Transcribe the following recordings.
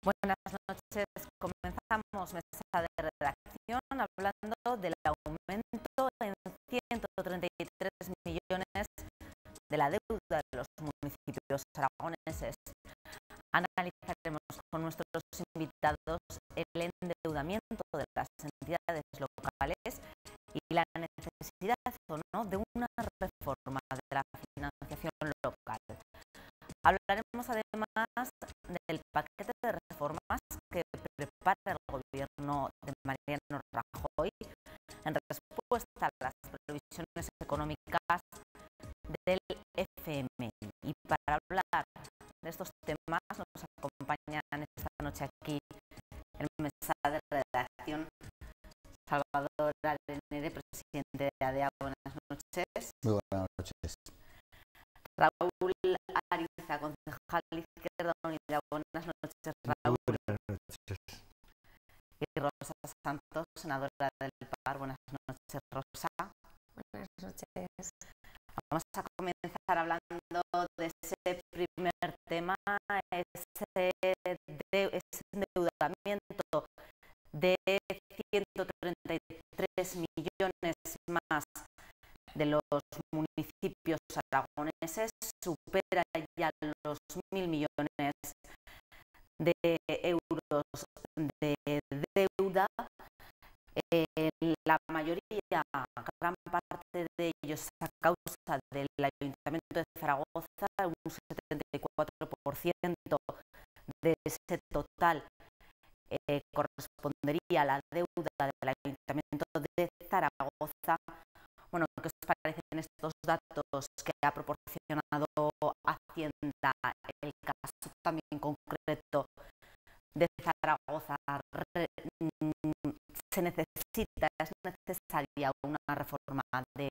Buenas noches. Comenzamos mesa de redacción hablando del aumento en 133 millones de la deuda de los municipios aragoneses. Analizaremos con nuestros invitados el endeudamiento de las entidades locales y la necesidad o no de una reforma de la financiación local. Hablaremos además del paquete de reformas que prepara el gobierno de Mariano Rajoy en respuesta a las previsiones económicas del FMI. Y para hablar de estos temas nos acompañan esta noche aquí en mesa de redacción Salvador Arenere, presidente de ADEA. Buenas noches. Muy buenas noches. Raúl Ariza, concejal de Izquierda Unida. Buenas noches, Raúl. Buenas noches. Y Rosa Santos, senadora del PAR. Buenas noches, Rosa. Buenas noches. Vamos a comenzar hablando de ese primer tema, ese endeudamiento de 133 millones más de los municipios aragoneses, supera ya los 1.000 millones de euros de deuda. La mayoría, gran parte de ellos a causa del Ayuntamiento de Zaragoza, un 74% de ese total correspondería a la deuda del Ayuntamiento de Zaragoza. Bueno, ¿qué os parecen estos datos que ha proporcionado Hacienda? El caso también concreto de Zaragoza. Es necesaria una reforma de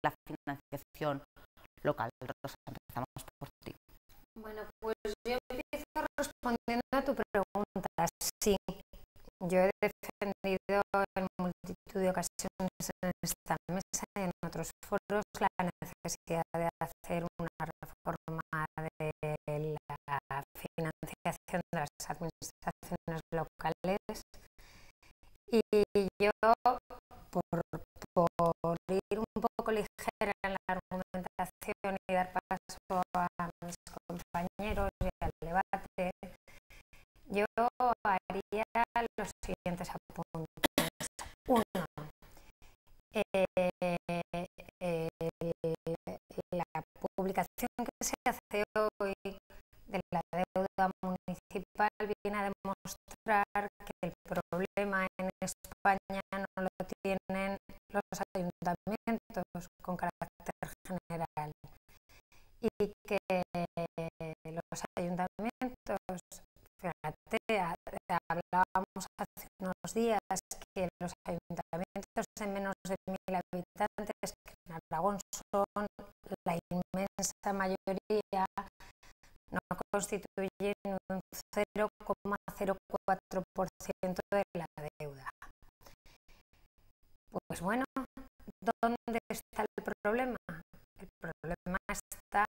la financiación local. Rosa, empezamos por ti. Bueno, pues yo empiezo respondiendo a tu pregunta. Sí, yo he defendido en multitud de ocasiones en esta mesa y en otros foros la necesidad de hacer una reforma de la financiación de las administraciones locales. Y yo, por ir un poco ligera en la argumentación y dar paso a mis compañeros y al debate, yo haría los siguientes apuntes. Uno, la publicación que se hace hoy de la deuda municipal viene a demostrar que el problema en España no lo tienen los ayuntamientos con carácter general y que los ayuntamientos, fíjate, hablábamos hace unos días que los ayuntamientos de menos de 1.000 habitantes, que en Aragón son la inmensa mayoría, no constituyen un 0,04% de la deuda. Pues bueno, ¿dónde está el problema? El problema está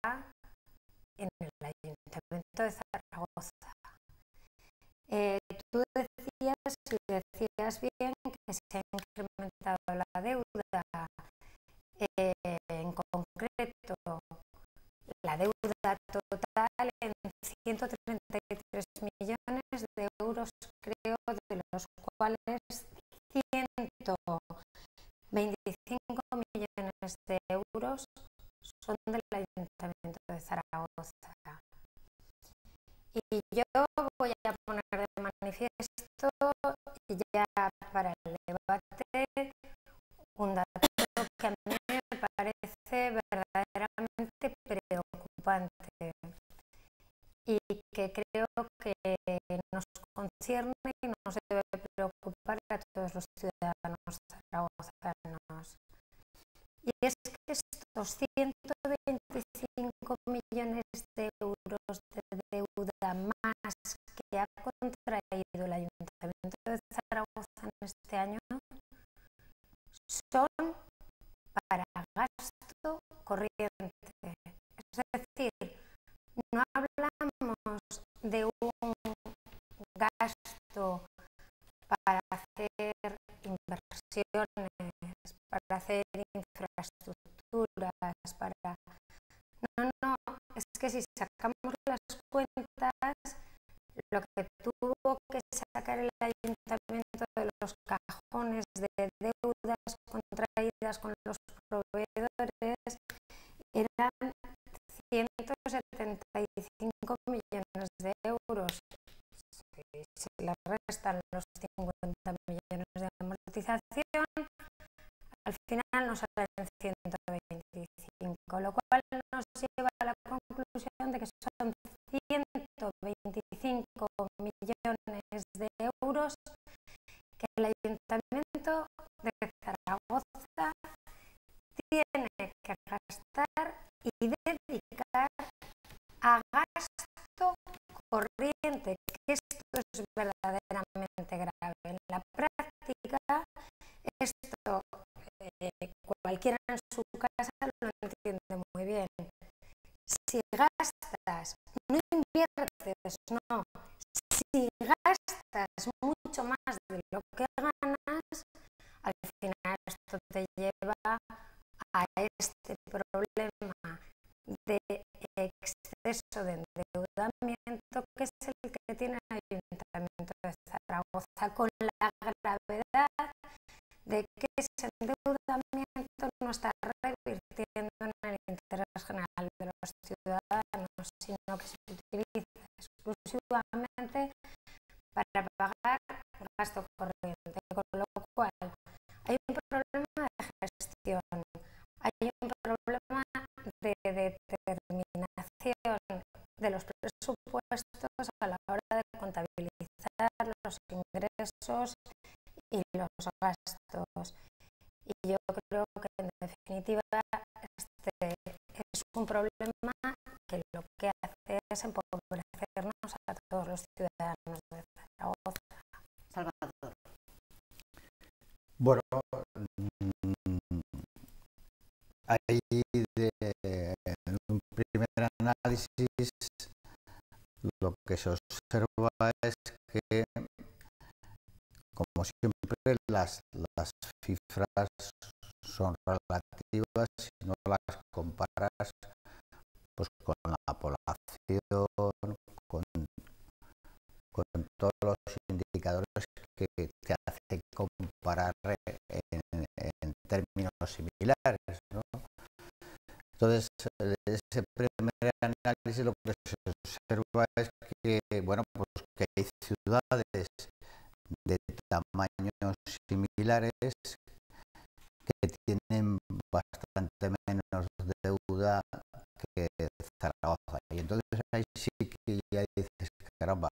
en el Ayuntamiento de Zaragoza. Tú decías bien que se ha incrementado la deuda. En concreto, la deuda total en 133 millones de euros, creo, de los cuales 125 millones de euros son del Ayuntamiento de Zaragoza. Y yo voy a poner de manifiesto, ya para el debate, un dato que a mí me parece verdaderamente preocupante y que creo que nos concierne y nos debe preocupar a todos los ciudadanos zaragozanos. Y es que estos 125 millones de euros de deuda más que ha contraído el Ayuntamiento de Zaragoza en este año son para gasto corriente. Es decir, no hablamos de un hacer infraestructuras para... No, es que si sacamos las cuentas, lo que tuvo que sacar el ayuntamiento de los cajones de deudas contraídas con los proveedores eran 175 millones de euros. Si se le restan los 50 millones de amortización, al final nos salen 125, lo cual nos lleva a la conclusión de que son 125 millones de euros que el ayuntamiento de Zaragoza tiene que gastar y dedicar a gasto corriente, que esto es verdaderamente grave. En la práctica, esto cualquiera en su casa lo entiende muy bien. Si gastas, no inviertes, no. Si gastas mucho más de lo que ganas, al final esto te lleva a este problema de exceso de endeudamiento, que es el que tiene el Ayuntamiento de Zaragoza, con la gravedad de que ese endeudamiento no está revirtiendo en el interés general de los ciudadanos, sino que se utiliza exclusivamente para pagar gasto corriente, con lo cual hay un problema de gestión, hay un problema de determinación de los presupuestos a la hora de contabilizar los ingresos y los gastos. Y yo creo que en definitiva este es un problema que lo que hace es empobrecernos a todos los ciudadanos de Zaragoza. Salvador. Bueno, ahí en un primer análisis lo que se observa es que, como siempre, las cifras son relativas si no las comparas pues con la población, con todos los indicadores que te hace comparar en términos similares, ¿no? Entonces, ese primer análisis lo que se observa es que, bueno, pues que hay ciudades de tamaños similares que tienen bastante menos deuda que Zaragoza. Y entonces ahí sí que ya dices, caramba,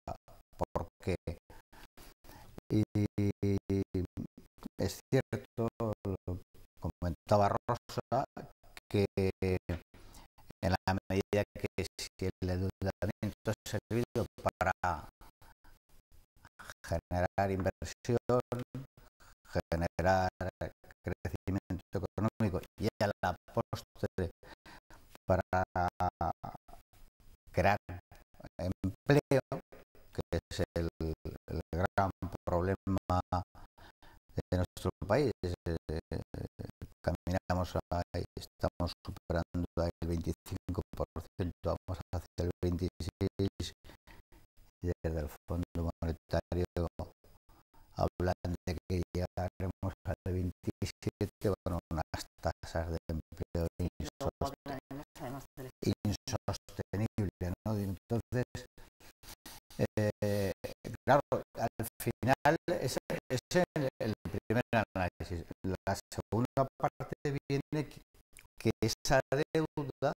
¿por qué? Y es cierto, lo comentaba Rosa, que en la medida que si el endeudamiento ha servido para generar inversión, generar crecimiento económico y a la postre para crear empleo, que es el gran problema de nuestro país. Caminamos ahí, estamos superando el 25%, vamos hacia el 26%, y desde el Fondo Monetario hablan de que llegaremos al 27%, bueno, unas tasas de empleo insostenibles, ¿no? Entonces, claro, al final ese es el primer análisis. La segunda parte viene que esa deuda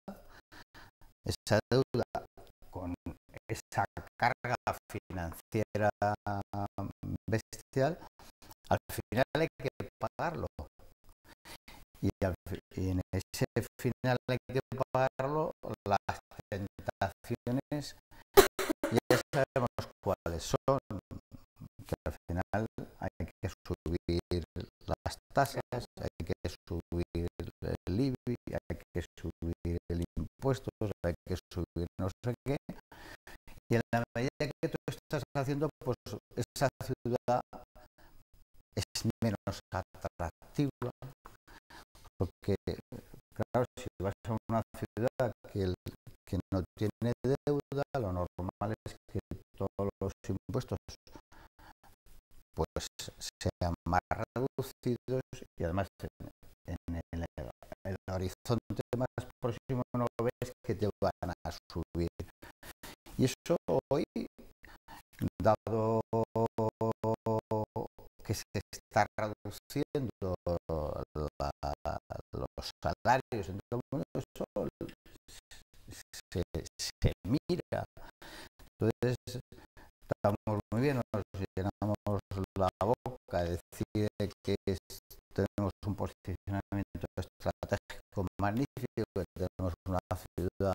con esa carga financiera bestial, al final hay que pagarlo. Y en ese final hay que pagarlo, las tentaciones ya sabemos cuáles son, que al final hay que subir las tasas, hay que subir el IBI, hay que subir el impuesto, hay que subir no sé qué, y en la medida que tú estás haciendo, pues esa ciudad es menos atractiva, porque que, claro, si vas a una ciudad que no tiene deuda, lo normal es que todos los impuestos pues sean más reducidos y además en el horizonte más próximo no ves que te van a subir. Y eso hoy, dado que se está reduciendo los salarios en todo el mundo, eso se mira. Entonces, estamos muy bien, nos llenamos la boca de decir que tenemos un posicionamiento estratégico magnífico, que tenemos una ciudad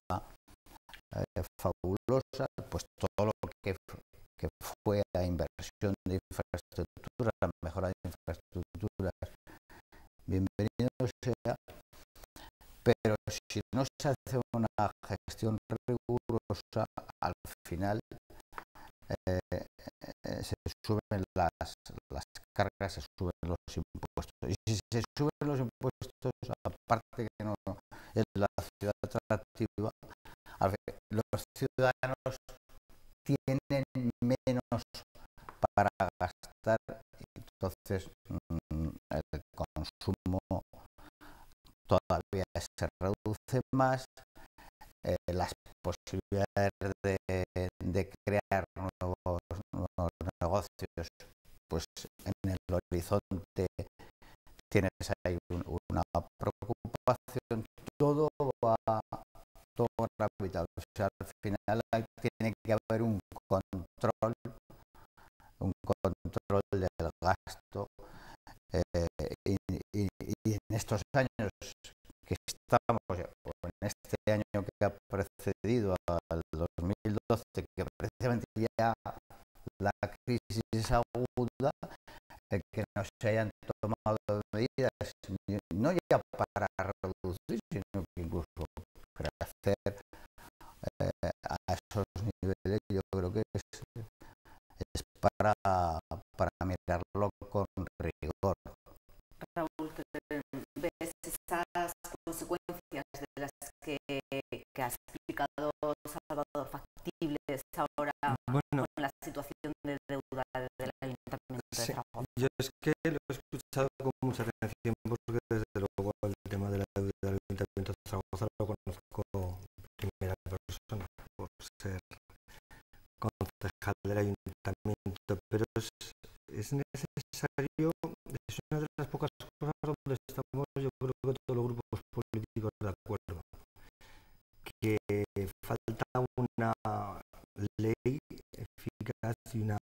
fabulosa, pues todo lo que fue a inversión de infraestructuras, mejora de infraestructuras, bienvenido sea, pero si no se hace una gestión rigurosa, al final se suben las cargas, se suben los impuestos. Y si se suben los impuestos, aparte que no es la ciudad atractiva, los ciudadanos tienen menos para gastar, entonces el consumo todavía se reduce más, las posibilidades de crear nuevos negocios, pues en el horizonte tienes ahí una preocupación, todo gravitado. O sea, al final tiene que haber un control del gasto, y en estos años que estamos, o en este año que ha precedido al 2012, que precisamente ya la crisis es aguda, el que no se hayan tomado medidas, no ya para reducir, sino que incluso para hacer a esos niveles, yo creo que es para mirarlo con rigor. Raúl, ¿ves esas consecuencias de las que has explicado, Salvador, factibles ahora con la situación de deuda del Ayuntamiento de Zaragoza? Yo es que lo he escuchado con mucha atención porque desde luego el tema de la deuda del Ayuntamiento de Zaragoza lo conozco en primera persona por ser concejal del Ayuntamiento, pero es necesario, es una de las pocas cosas donde estamos, yo creo que todos los grupos políticos de acuerdo, que falta una ley eficaz y una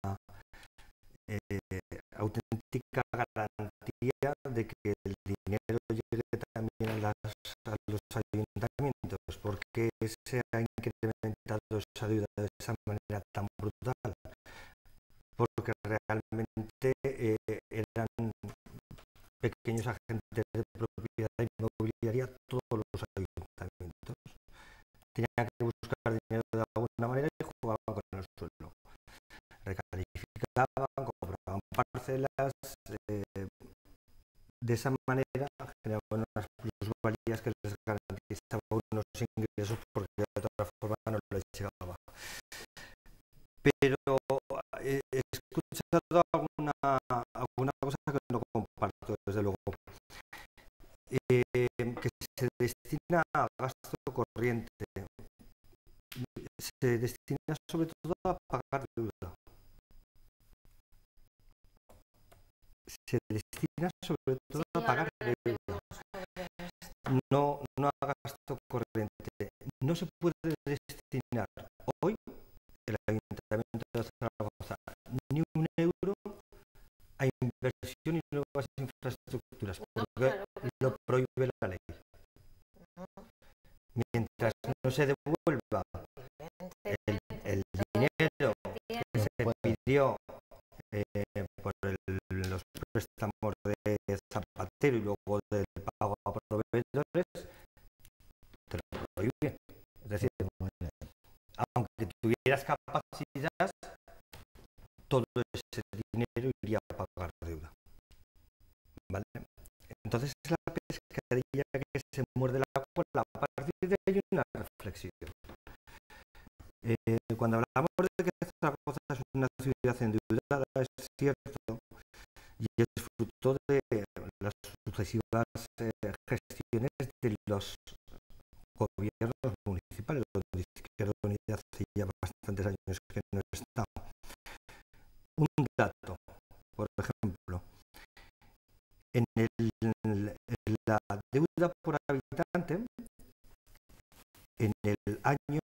auténtica garantía de que el dinero llegue también a los ayuntamientos, porque se ha incrementado esa deuda de esa manera tan brutal, porque realmente eran pequeños agentes de propiedad inmobiliaria todos los ayuntamientos. Tenían que buscar dinero de alguna manera y jugaban con el suelo. Recalificaban, compraban parcelas, de esa manera generaban unas plusvalías que les garantizaban unos ingresos porque de otra forma no les llegaba. Pero he escuchado alguna cosa que no comparto, desde luego, que se destina a gasto corriente, se destina sobre todo a pagar deuda. Se destina sobre todo a pagar deuda, no a gasto corriente. No se puede destinar hoy el Ayuntamiento de Zaragoza ni un euro a inversión y nuevas infraestructuras, porque lo prohíbe la ley. Mientras no se devuelva el dinero que se pidió por los préstamos de Zapatero y luego del pago a proveedores, te lo prohíbe. Es decir, aunque tuvieras capacidad, todo ese dinero iría a pagar deuda. ¿Vale? Entonces la pescadilla que se muerde la cola. A partir de ahí hay una reflexión. Cuando hablamos de que Zaragoza es una ciudad endeudada, es cierto, y es fruto de las sucesivas gestiones de los gobiernos municipales, donde Izquierda Unida hace ya bastantes años que no está. Un dato, por ejemplo, en la deuda por habitante, en el año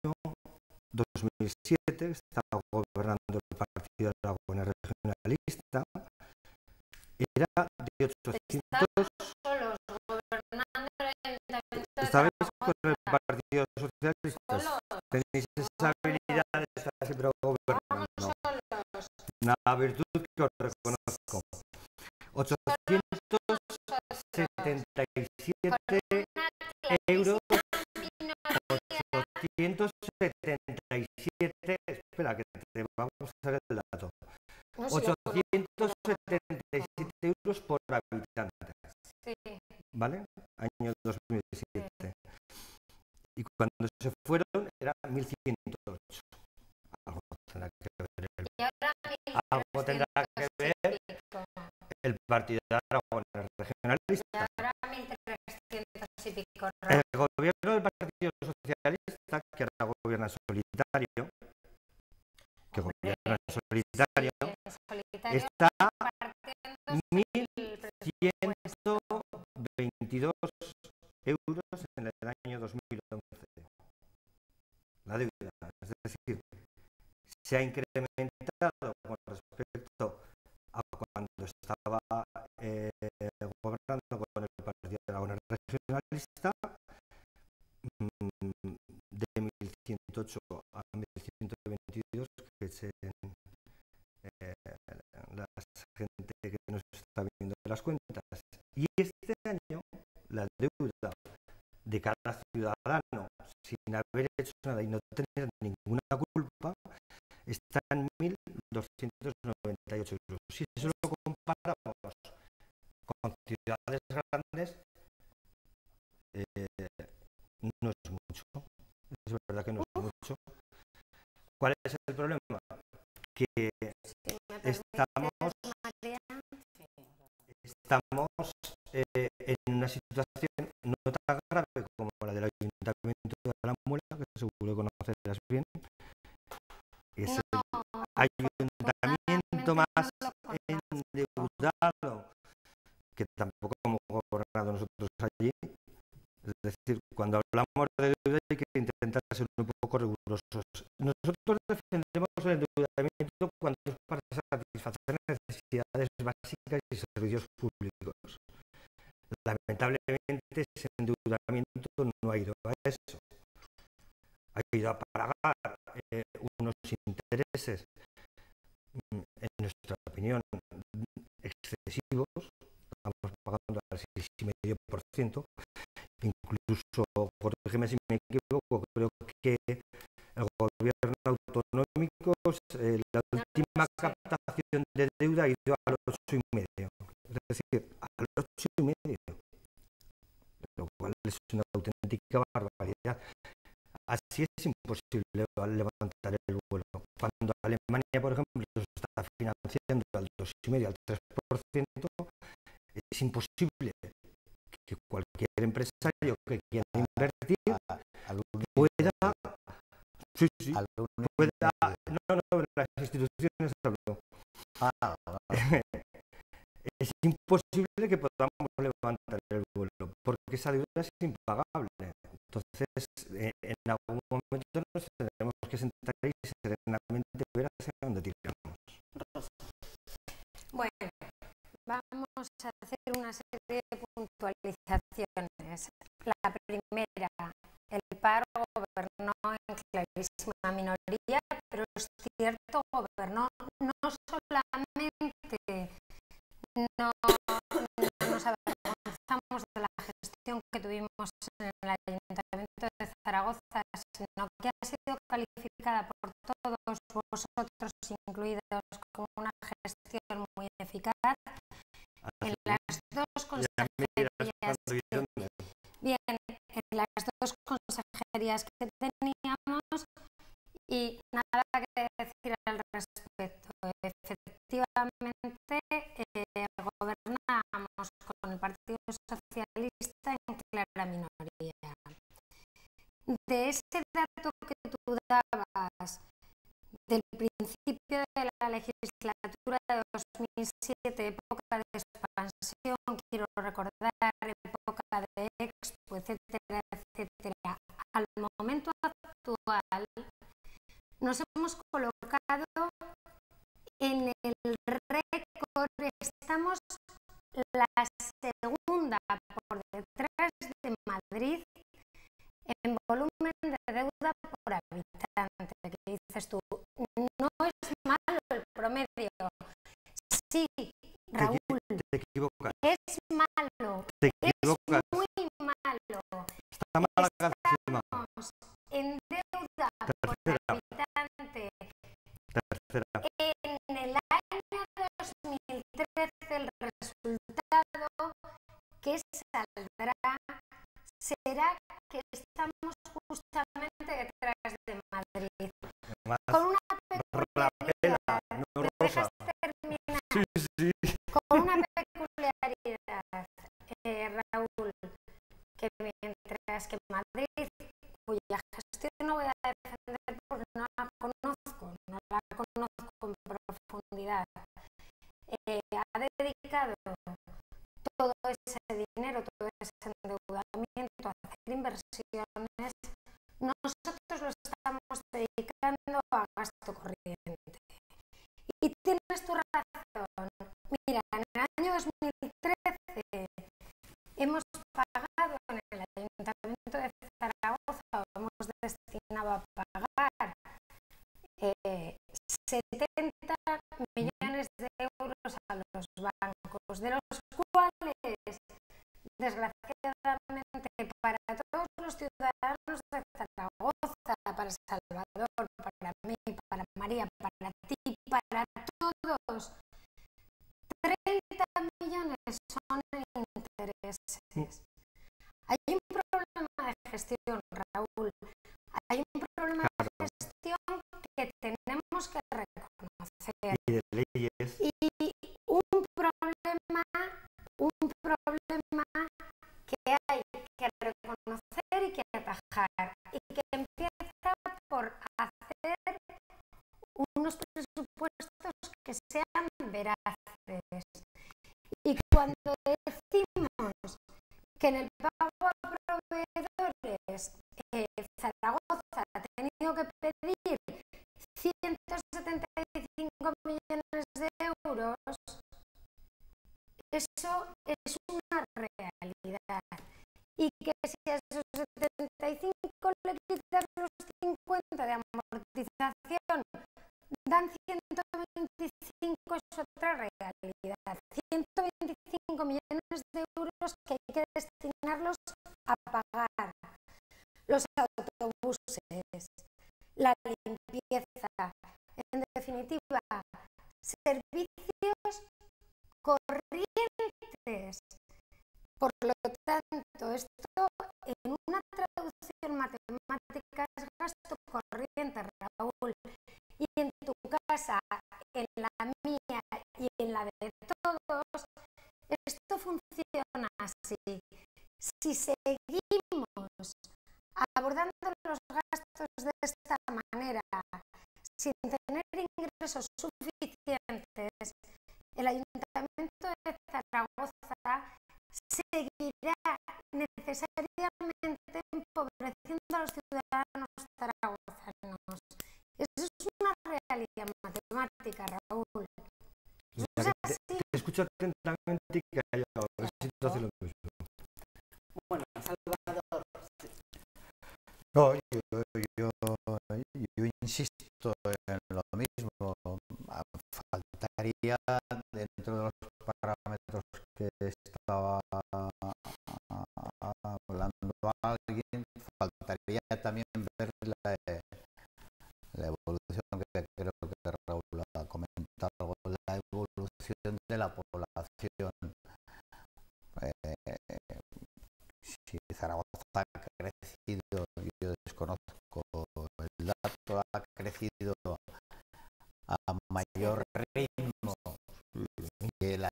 2007 estaba gobernando el Partido Aragonés Regionalista, era de 800. Solos gobernando el Ayuntamiento de Esta vez Zaragoza. con el Partido Socialista. Solos. Tenéis esa habilidad de estar siempre gobernando. Solos. Una virtud que os reconozco. 877 euros. 877. Espera, que te vamos a hacer el dato. No sé, 877 euros por habitante. sí. ¿Vale? Año 2007. Y cuando se fueron era 1108. Algo tendrá que ver Y ahora algo tendrá que ver el Partido Aragonés Regionalista. Y ahora 1.300 y pico. El gobierno del Partido Socialista, que ahora gobierna en solitario, está 1.122 euros en el año 2011. La deuda, es decir, se ha incrementado con respecto a cuando estaba gobernando con el Partido Aragonés Regionalista, de 1.108 a 1.122, que es la gente que nos está viendo las cuentas. Y este año la deuda de cada ciudadano, sin haber hecho nada y no tener ninguna culpa, está en 1.298 euros. Si eso lo comparamos con ciudades grandes, no es mucho. Es verdad que no es mucho. ¿Cuál es el problema? Que estamos en una situación no tan grave como la del Ayuntamiento de La Muela, que seguro que conocerás bien. Es el ayuntamiento más endeudado, que tampoco hemos gobernado nosotros allí. Es decir, cuando hablamos de deuda hay que intentar ser un poco rigurosos. Nosotros defendemos el endeudamiento cuando es para satisfacer necesidades básicas y servicios públicos. Lamentablemente ese endeudamiento no ha ido a eso. Ha ido a pagar unos intereses, en nuestra opinión, excesivos. Estamos pagando al 6,5%. Incluso, corrígeme si me equivoco, creo que el gobierno autonómico, la última captación de deuda ha ido al 8,5%. Es decir, al 8,5%. Lo cual es una auténtica barbaridad. Así es imposible levantar el vuelo. Cuando Alemania, por ejemplo, se está financiando al 2,5%, al 3%, es imposible que cualquier empresario que quiera invertir pueda, las instituciones hablo. Es imposible que podamos levantar el vuelo, porque esa deuda es impagable. Entonces, en algún momento nos tendremos que sentar y serenamente ver hacia dónde tiramos. Bueno, vamos a hacer una serie de puntualizaciones. La primera, el paro gobernó en clarísima minoría, pero es cierto, gobernó no solamente, no nos avergonzamos de la gestión que tuvimos en el Ayuntamiento de Zaragoza, sino que ha sido calificada por todos vosotros, incluidos, como una gestión muy eficaz. En las dos consejerías bien en las dos consejerías que teníamos y nada que decir al respecto. Efectivamente, gobernábamos con el Partido Socialista en clara minoría. De ese dato que tú dabas del principio de la legislatura de 2007, época de expansión, quiero recordar, época de Expo, etcétera, etcétera, al momento actual nos hemos colocado en el récord, estamos la segunda por detrás de Madrid en volumen de deuda por habitante, que dices tú, no es malo el promedio. Sí, Raúl, te equivocas. es malo, Te es equivocas. muy malo. Está mala encima. Estamos en deuda por habitante. Tercera. En el año 2013 el resultado que saldrá será que estamos justamente detrás de Madrid. Más Con una peculiaridad, no ¿me rosa. dejas terminar? Sí. Con una peculiaridad, Raúl, que mientras que Madrid, cuya gestión no voy a defender porque no la conozco en profundidad, ha dedicado todo ese dinero, todo ese endeudamiento a hacer inversiones, nosotros lo estamos dedicando a gasto corriente. Y tienes tu razón. Mira, en el año 2013 hemos pagado en el Ayuntamiento de Zaragoza, o hemos destinado a pagar 70 millones de euros a los bancos, de los cuales, desgraciadamente, para todos los ciudadanos de Zaragoza, para Salvador, para mí, para María, para ti, para todos, 30 millones son en intereses. Hay un problema de gestión, Raúl. Hay un problema de gestión que tenemos que reconocer. Y de leyes. Y un problema que hay que reconocer y que atajar. Y que empieza por hacer unos presupuestos que sean veraces. Y cuando decimos que en el pago a proveedores Zaragoza ha tenido que pedir 175 millones de euros, eso es una realidad. Y que si a esos 75 le quitas los 50 de amortización, dan 125, es otra realidad. 125 millones de euros que hay que destinarlos a pagar los autobuses, la limpieza, en definitiva, servicios corrientes. Por lo tanto, esto en una traducción matemática es gasto corriente, Raúl. Y en tu casa, en la mía y en la de todos, esto funciona así. Si seguimos abordando los gastos de esta manera, sin tener ingresos suficientes, el Ayuntamiento de Zaragoza seguirá necesariamente empobreciendo a los ciudadanos zaragozanos. Eso es una realidad matemática, Raúl. Eso es así. Te escucho atentamente y callado. A ver si tú haces lo mismo. Bueno, Salvador, No, yo insisto en lo mismo. Faltaría, dentro de los parámetros que estaba hablando alguien, faltaría también ver la evolución, que creo que Raúl ha comentado algo, la evolución de la población. Si Zaragoza crecido, yo desconozco el dato, ha crecido a mayor ritmo que las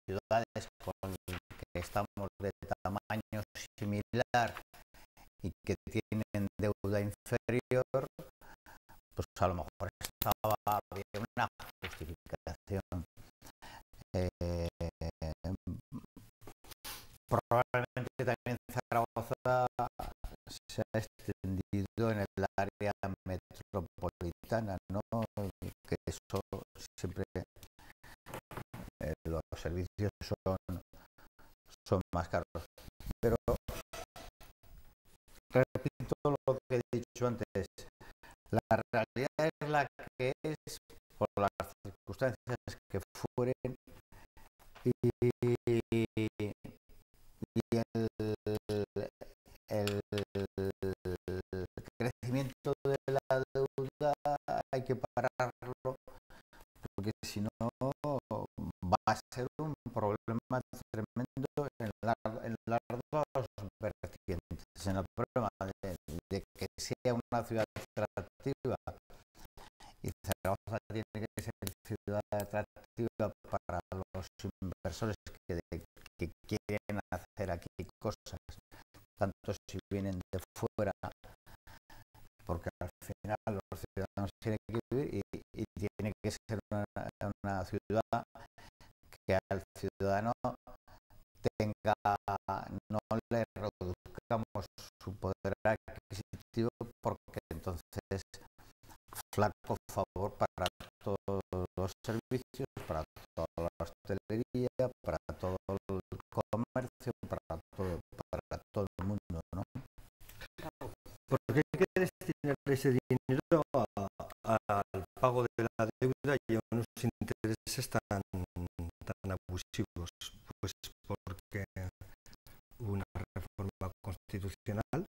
ciudades con que estamos de tamaño similar y que tienen deuda inferior, pues a lo mejor había una justificación. Probablemente también Zaragoza se ha extendido en el área metropolitana, ¿no? Que eso siempre los servicios son más caros. Pero repito lo que he dicho antes, la realidad es la que es por las circunstancias que fueren y el crecimiento de la deuda hay que pararlo, porque si no va a ser un problema tremendo en las dos vertientes, en el problema de que sea una ciudad atractiva, y Zaragoza tiene que ser ciudad atractiva para los inversores que quieren hacer aquí cosas, tanto si vienen de fuera, porque al final los ciudadanos tienen que vivir y tiene que ser una ciudad que al ciudadano no le reduzcamos su poder adquisitivo, porque entonces flaco favor para todos los servicios, para toda la hostelería, para todo el comercio, para todo el mundo, ¿no? Porque hay que destinar ese dinero al pago de la deuda y a unos intereses tan abusivos, pues porque hubo una reforma constitucional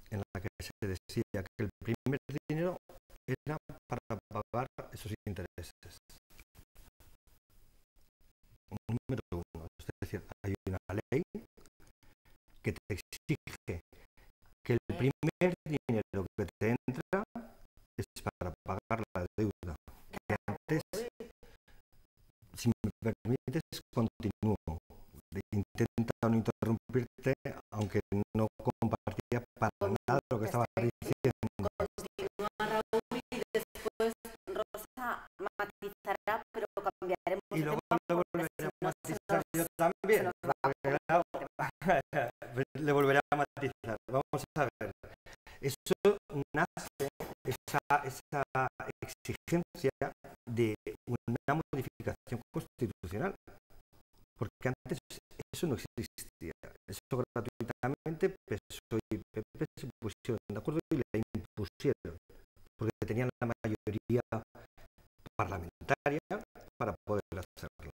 en la que se decía que el primer dinero era para pagar esos intereses. Número uno, es decir, hay una ley que te exige que el primer dinero que te entra es para pagar la deuda. Que antes, si me permites, continúo. Intenta no interrumpirte, aunque no compartía para nada lo que estaba diciendo. Continúa Raúl y después Rosa matizará, pero cambiaremos y luego tema. Le volveré a matizar yo también. Le volveré a matizar. Vamos a ver. Eso nace, esa exigencia de una modificación constitucional, porque antes eso no existía. Eso gratuitamente PSOE y PP se pusieron de acuerdo y la impusieron, porque tenían la mayoría parlamentaria para poder hacerlo.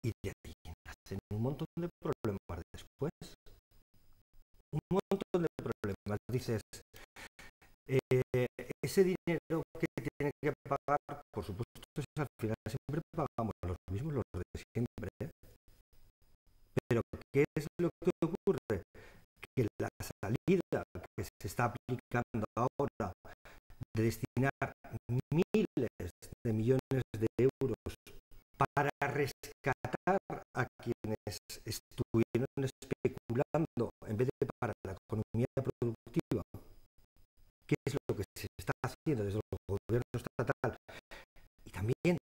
Y de ahí nacen un montón de problemas después. Un montón de problemas. Dices, ese dinero que tiene que pagar, por supuesto, al final siempre pagamos los mismos, los de siempre. Pero ¿qué es lo que ocurre? Que la salida que se está aplicando ahora de destinar miles de millones de euros para rescatar a quienes estuvieron especulando en vez de para la economía productiva, que es lo que se está haciendo desde el gobierno estatal y también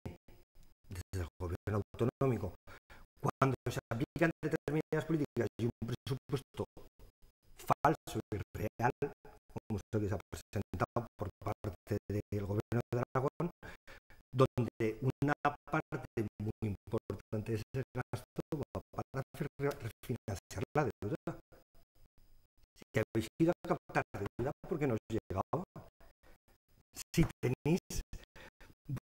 desde el gobierno autonómico, cuando se aplican determinadas políticas y un presupuesto falso y real, como se ha presentado por parte del gobierno de Aragón, donde una parte muy importante de ese gasto va para refinanciar la deuda. Si habéis ido a captar deuda porque no os llegaba, si tenéis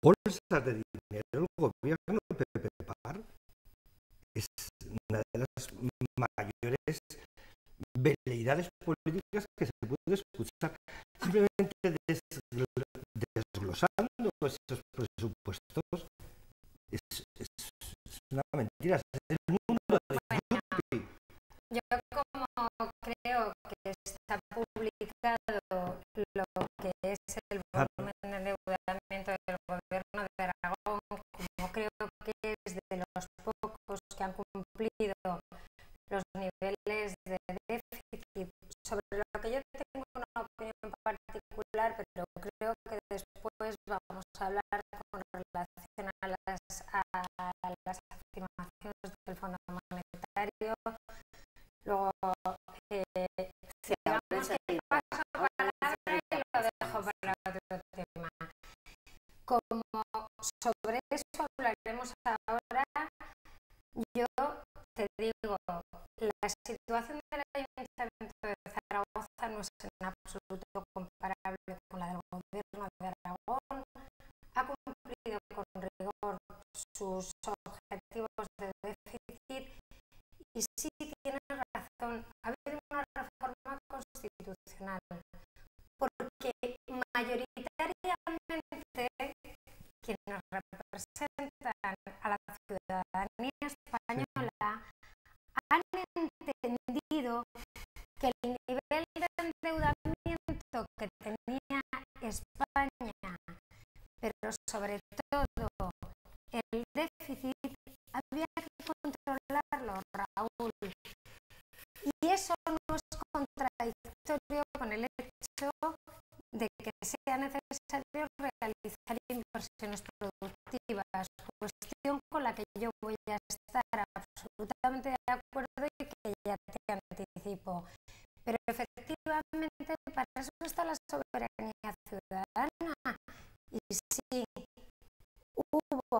bolsas de dinero, el gobierno PPPAR es una de las mayores veleidades políticas que se puede escuchar. Simplemente desglosando esos presupuestos es una mentira. Es el mundo de yo como creo que está publicado lo que es el volumen de endeudamiento del Gobierno de Aragón, como creo que es de los pocos que han cumplido los niveles de déficit, sobre lo que yo tengo una opinión particular, pero creo que después vamos a hablar con relación a las afirmaciones del Fondo Monetario. Luego, digamos que paso palabra y lo dejo para otro tema. Como sobre eso hablaremos ahora, yo te digo, la situación del Ayuntamiento de Zaragoza no es en absoluto comparable con la del Gobierno de Aragón. Ha cumplido con rigor sus objetivos de déficit y sí tiene razón, ha habido una reforma constitucional, porque mayoritariamente quienes representan a la ciudadanía española han entendido que el nivel de endeudamiento que tenía España, pero sobre todo el déficit, había que controlarlo, Raúl. Y eso no es contradictorio con el hecho de que sea necesario realizar inversiones productivas, cuestión con la que yo voy a estar absolutamente de acuerdo y que ya te anticipo. Pero efectivamente para eso está la soberanía ciudadana. Y sí, hubo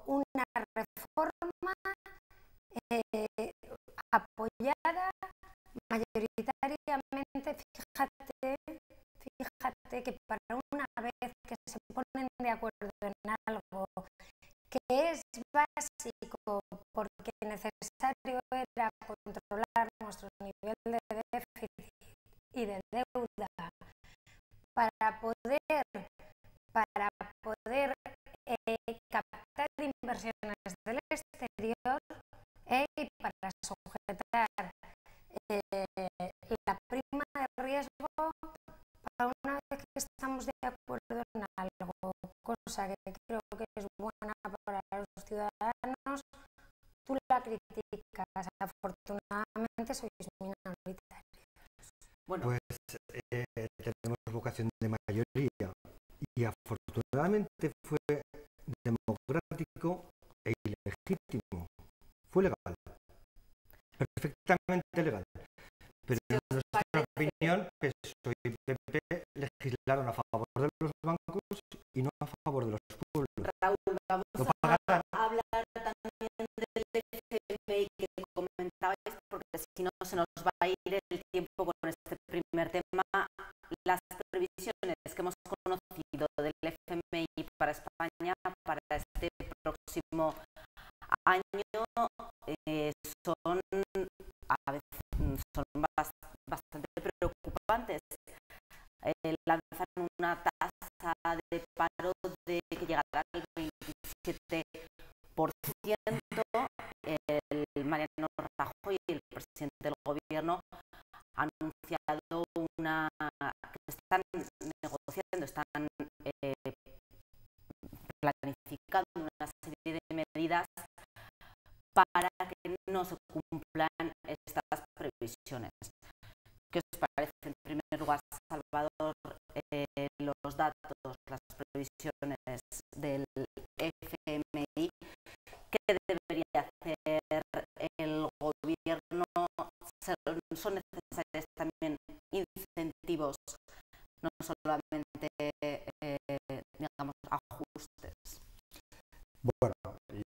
una reforma apoyada mayoritariamente. Fíjate que para una vez que se ponen de acuerdo en algo que es básico porque necesario era controlar nuestro nivel de déficit y de deuda para poder captar inversiones del exterior y para sujetar la prima de riesgo, para una vez que estamos de acuerdo en algo, cosa que creo que es buena para los ciudadanos, tú la criticas. Afortunadamente sois minoritarios. Bueno, pues tenemos vocación de mayoría y afortunadamente fue democrático e ilegítimo. Fue legal, perfectamente legal. Pero en nuestra opinión, PSOE y PP legislaron a favor de los bancos y no a favor de los pueblos. Raúl, vamos a hablar también del FMI que comentabais, porque si no se nos va a ir el tiempo con este primer tema. Las previsiones que hemos conocido del FMI para España para este próximo año son bastante preocupantes. Lanzan una tasa de paro que llegará al 27%. El Mariano Rajoy, el presidente del gobierno, ha anunciado que están negociando, están planificando una serie de medidas para que no se cumplan estas previsiones. ¿Qué os parece? En primer lugar, Salvador, los datos, las previsiones del FMI, ¿qué debería hacer el gobierno? Son necesarios también incentivos, no solamente digamos ajustes. Bueno,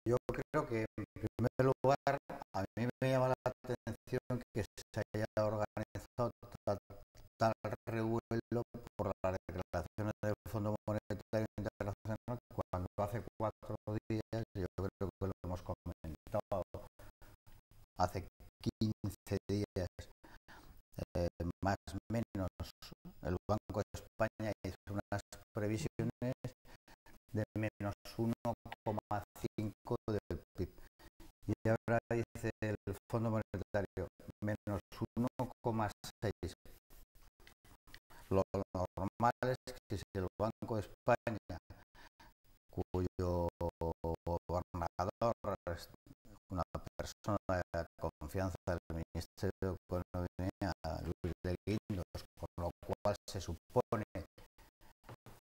yo creo que en primer lugar a mí me llama la atención que se haya organizado tal revuelo por las declaraciones del Fondo Monetario Internacional cuando hace 4 días, yo creo que lo hemos comentado, hace 15 días, más o menos, el Banco de España hizo unas previsiones de menos 1,5 del PIB. Y ahora dice el Fondo Monetario menos 1,6. Lo normal es que si el Banco de España, cuyo gobernador es una persona de la confianza del Ministerio de Economía, Luis de Guindos, con lo cual se supone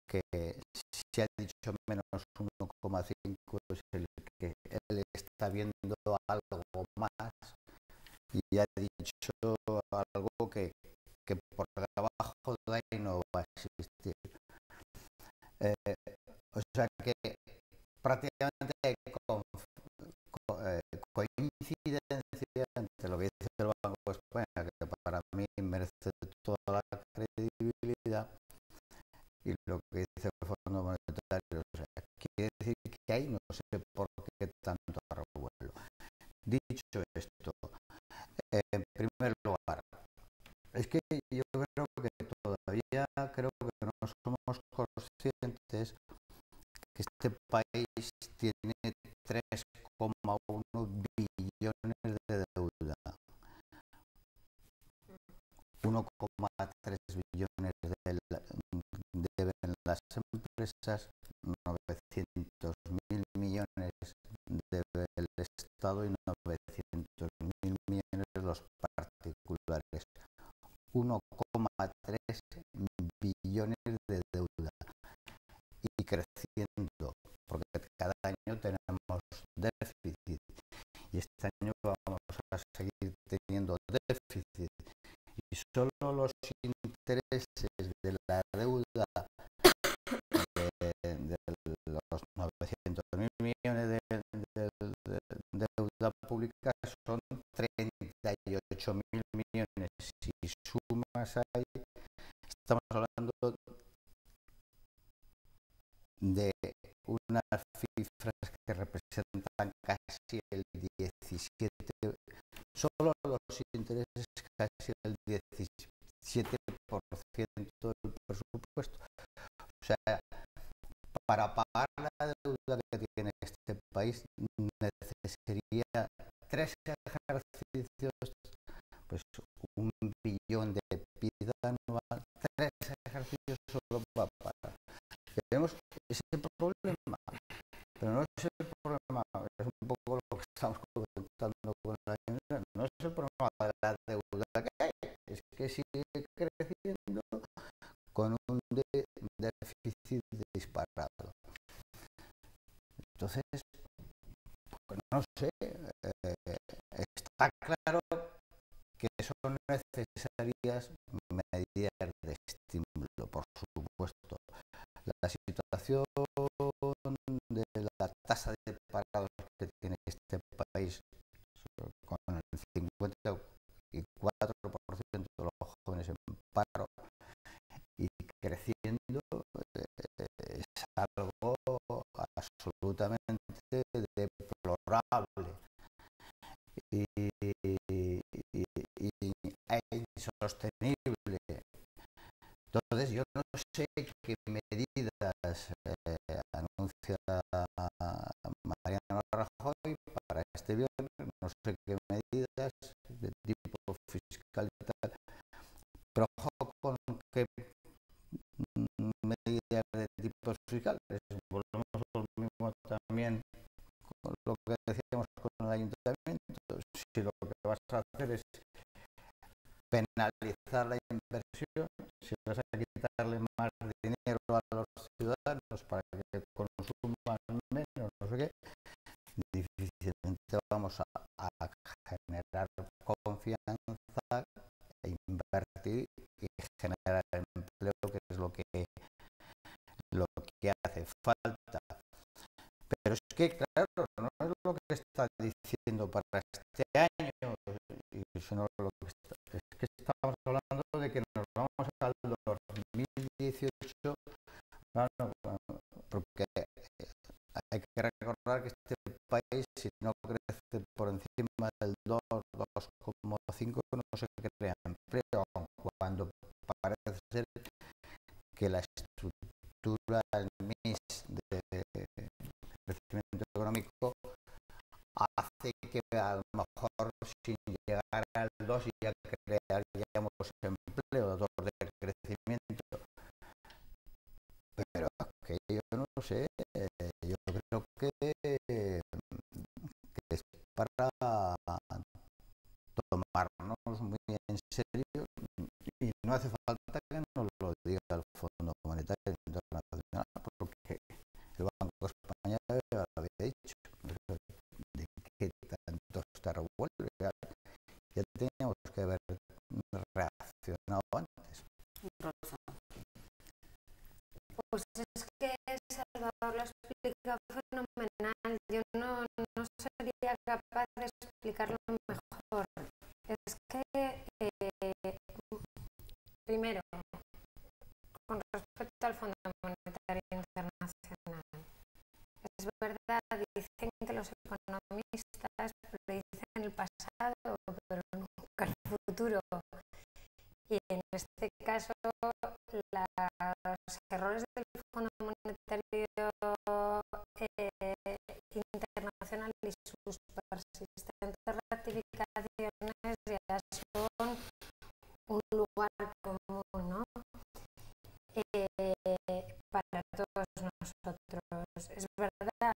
que si ha dicho menos 1,5 es el que él está viendo algo más y ha dicho algo que por debajo de ahí no va a existir. O sea que prácticamente hay coincidencia entre lo que dice el Banco de España, que para mí merece toda la credibilidad, y lo que dice el Fondo Monetario. O sea, quiere decir que ahí no sé por qué tanto revuelo. Dicho esto, en primer lugar, es que yo creo que todavía no somos conscientes que este país tiene 3,1 billones de deuda. 1,3 billones deben las empresas, 900.000 millones debe el Estado y 900.000 millones los particulares. 1,3 billones de deuda y creciendo, porque cada año tenemos déficit y este año vamos a seguir teniendo déficit, y solo los intereses de la deuda de los 900.000 millones de deuda pública son 38.000 millones. Si sumas ahí, estamos hablando de unas cifras que representan casi el 17, solo los intereses casi el 17% del presupuesto. O sea, para pagar la deuda que tiene este país necesitaría 3 ejercicios, pues 1 billón de PIB anual, 3 ejercicios solo para pagar. Tenemos ese problema, pero no es el problema, es un poco lo que estamos comentando con la gente, no es el problema de la deuda que hay, es que sigue creciendo con un déficit disparado. Entonces, pues no sé, está claro que son necesarias medidas de estímulo, por supuesto. La situación de la tasa de parados que tiene este país, con el 54% de los jóvenes en paro y creciendo, es algo absolutamente deplorable y insostenible. Entonces yo no sé qué medidas anuncia Mariano Rajoy para este viernes, no sé qué medidas de tipo fiscal y tal, pero ojo con qué medidas de tipo fiscal. Volvemos a lo mismo también con lo que decíamos con el ayuntamiento. Si lo que vas a hacer es penalizar la inversión, si vas a quitarle más dinero a los ciudadanos para que consuman menos, no sé qué, difícilmente vamos a generar confianza e invertir y generar empleo, que es lo que hace falta. Pero es que, claro, no es lo que está diciendo para este año, sino lo que es que estamos hablando de que nos vamos al 2018, porque hay que recordar que este país, si no crece por encima del 2, 2,5, no se crea empleo, cuando parece ser que la estructura del mix de crecimiento económico hace que a lo mejor sin llegar al 2 ya crearíamos empleo hace falta que nos lo diga el Fondo Monetario Internacional, porque el Banco de España ya lo había dicho, de que tanto está revuelto, ya teníamos que haber reaccionado antes. Rosa. Pues es que Salvador lo explica fenomenal. Yo no sería capaz de explicarlo mejor. Es que, primero, con respecto al Fondo Monetario Internacional, es verdad, dicen que los economistas predicen el pasado, pero nunca el futuro. Y en este caso, los errores del Fondo Monetario Internacional y sus persistentes rectificaciones ya son un lugar común, ¿no? Para todos nosotros. Es verdad,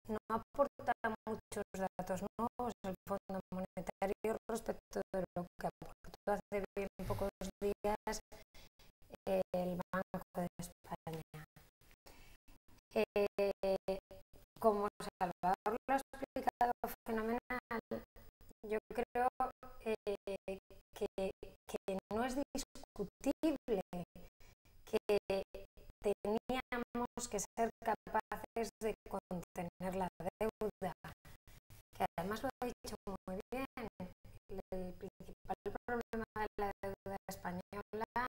no aporta muchos datos nuevos el Fondo Monetario respecto de lo que aportó hace bien pocos días el Banco de España. Como Salvador lo ha explicado fenomenal, yo creo que no es discutible que teníamos que ser capaces de contener la deuda, que además lo ha dicho muy bien. El principal problema de la deuda española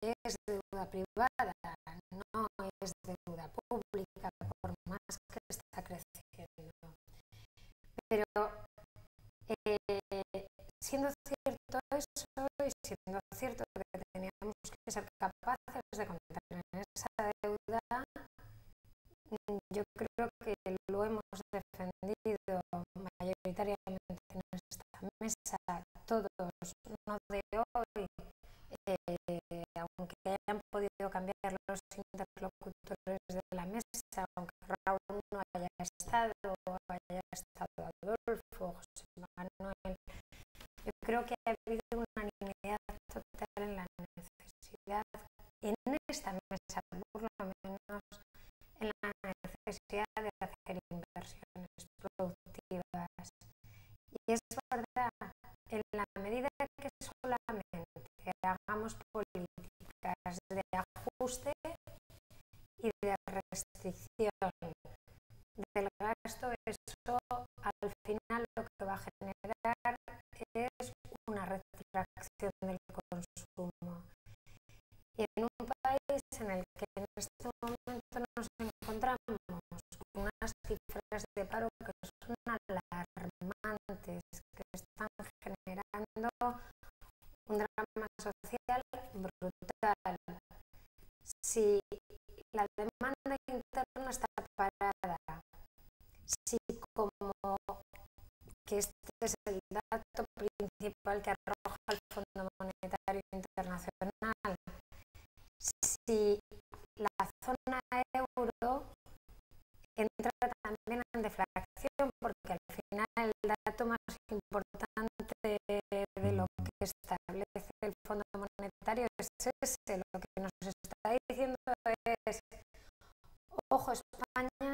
es deuda privada, no es deuda pública, por más que está creciendo. Pero siendo cierto eso y siendo cierto que teníamos que ser capaces de contener esa deuda, yo creo que lo hemos defendido mayoritariamente en esta mesa, todos, no de hoy, aunque hayan podido cambiar los interlocutores de la mesa, aunque Raúl no haya estado, o haya estado Adolfo, José Manuel, yo creo que ha habido unanimidad total en la necesidad, en esta mesa, por lo menos, en la necesidad de hacer inversiones productivas. Y es verdad, en la medida que solamente hagamos políticas de ajuste y de restricción del gasto, eso al final lo que va a generar es una retracción del consumo. Y en un país en el que en este momento nos encontramos con unas cifras de paro que son alarmantes, que están generando un drama social brutal. Si la demanda interna está parada, si como que este es el dato principal que arroja el Fondo Monetario Internacional, si la zona euro entra también en deflación, porque al final el dato más importante de lo que establece el Fondo Monetario es ese, lo que nos está diciendo es: ojo España,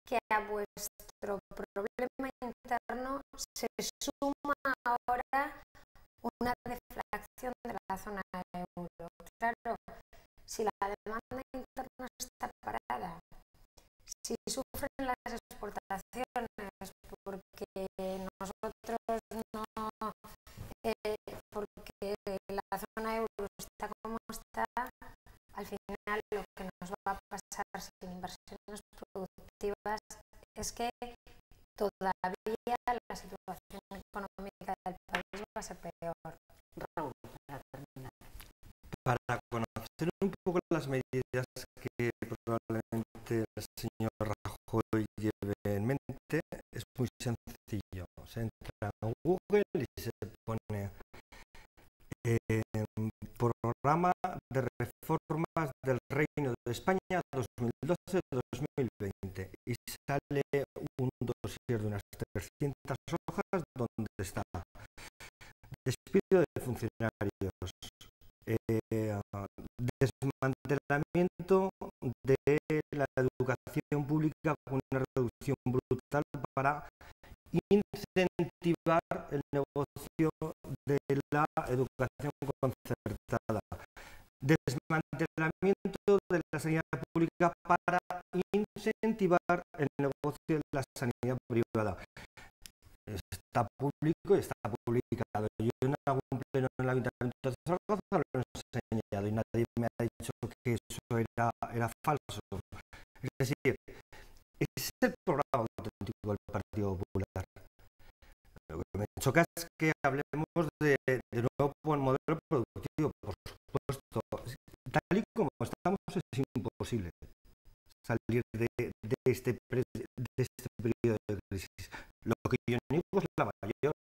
que a vuestro problema interno se suma ahora una deflación de la zona euro. Claro, si la demanda interna está parada, si sufren las exportaciones porque nosotros no, porque la zona euro está como está, al final lo que nos va a pasar sin inversiones productivas es que todavía la situación económica del país va a ser peor. Raúl, para terminar. Para conocer un poco las medidas que probablemente el señor Rajoy lleve en mente, es muy sencillo. Se entra en Google y se pone programa de reformas del Reino de España 2012-2020 y sale un dossier de unas 300 hojas donde está despido de funcionarios. Desmantelamiento de la educación pública con una reducción brutal para incentivar el negocio de la educación concertada. Desmantelamiento de la sanidad pública para incentivar el negocio de la sanidad privada. Está público y está publicado. Yo en algún pleno en el Ayuntamiento de Zaragoza lo he enseñado y nadie me ha dicho que eso era falso. Es decir, ese es el programa auténtico del Partido Popular. Lo que me choca es que hablemos de nuevo por el modelo productivo, por supuesto. Tal y como estamos es imposible salir de este periodo de crisis. Lo que yo niego es la mayor.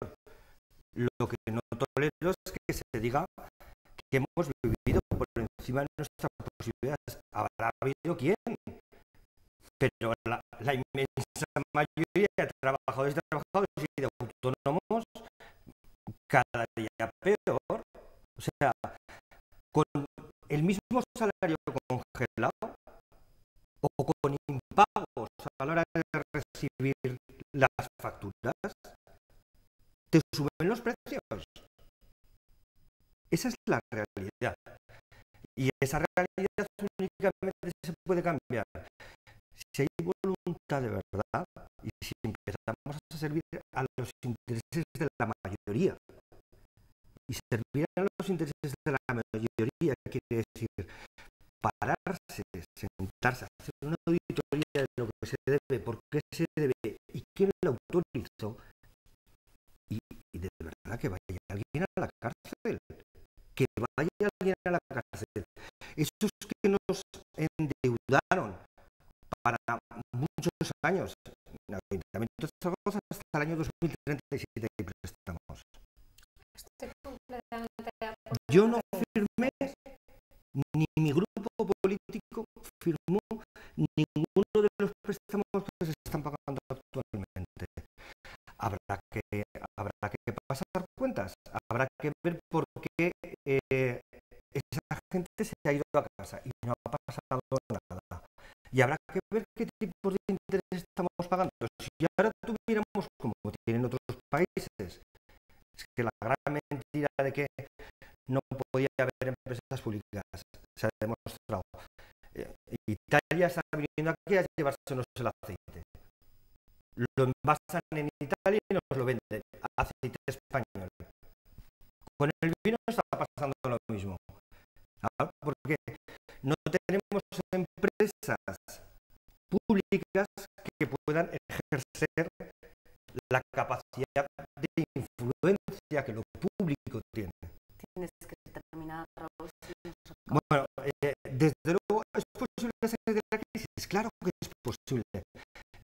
Lo que no tolero es que se diga que hemos vivido por encima de nuestras posibilidades. Habrá habido quién, pero la inmensa mayoría de trabajadores y de autónomos cada día peor. O sea, con el mismo salario congelado o con impagos a la hora de recibir las facturas, te suben los precios. Esa es la realidad. Y esa realidad únicamente se puede cambiar si hay voluntad de verdad y si empezamos a servir a los intereses de la mayoría. Y servir a los intereses de la mayoría quiere decir pararse, sentarse, hacer una auditoría de lo que se debe, por qué se debe y quién lo autorizó. Y de verdad que vaya alguien a la cárcel. Que vaya alguien a la cárcel. Esos que nos endeudaron para muchos años. En el Ayuntamiento de Zaragoza hasta el año 2037 hay préstamos. Estoy completamente de acuerdo. Yo no firmé, ni mi grupo político firmó ninguno de los préstamos que se están pagando actualmente. Habrá que pasar cuentas, habrá que ver por qué esa gente se ha ido a casa y no ha pasado nada. Y habrá que ver qué tipos de intereses estamos pagando. Si ahora tuviéramos como tienen otros países, es que la gran mentira de que no podía haber empresas públicas se ha demostrado. Italia está viniendo aquí a llevársenos el aceite. Lo envasan en Italia y nos lo venden. Aceite español. Con el vino está pasando lo mismo. Porque no tenemos empresas públicas que puedan ejercer la capacidad de influencia que lo público tiene. Tienes que terminar, Raúl. Bueno, desde luego es posible salir de la crisis, claro que es posible,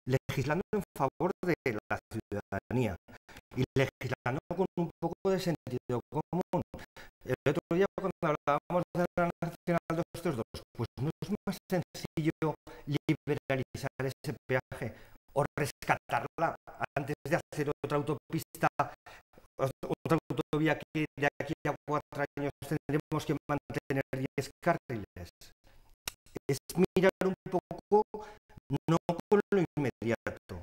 legislando en favor de la ciudadanía y legislando con un poco de sentido común. El otro día cuando hablábamos de la Nacional 232, pues no es más sencillo liberalizar ese peaje o rescatarla antes de hacer otra autopista, otra autovía que de aquí a 4 años tendremos que mantener 10 carriles. Es mirar un poco no con lo inmediato,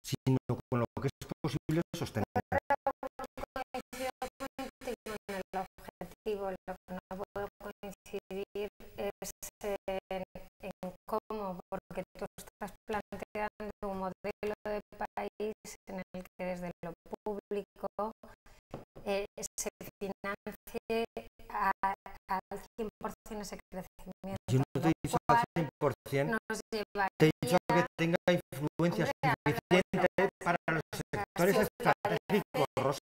sino con lo que es posible sostener. En el objetivo, lo que no puedo coincidir es en cómo, porque tú estás planteando un modelo de país en el que desde lo público se financie al 100% ese crecimiento. Yo no te he dicho al 100%, te he dicho que tenga influencia suficiente para los sectores estratégicos, Rosa.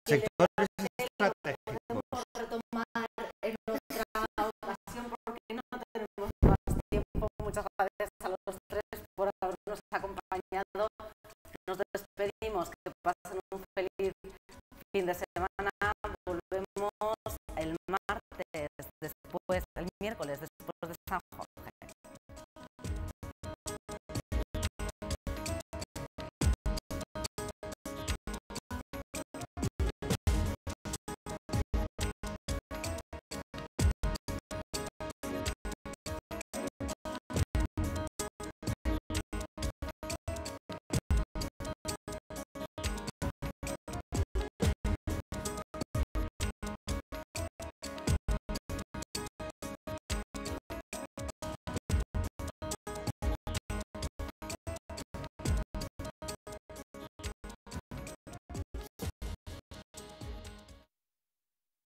Sectores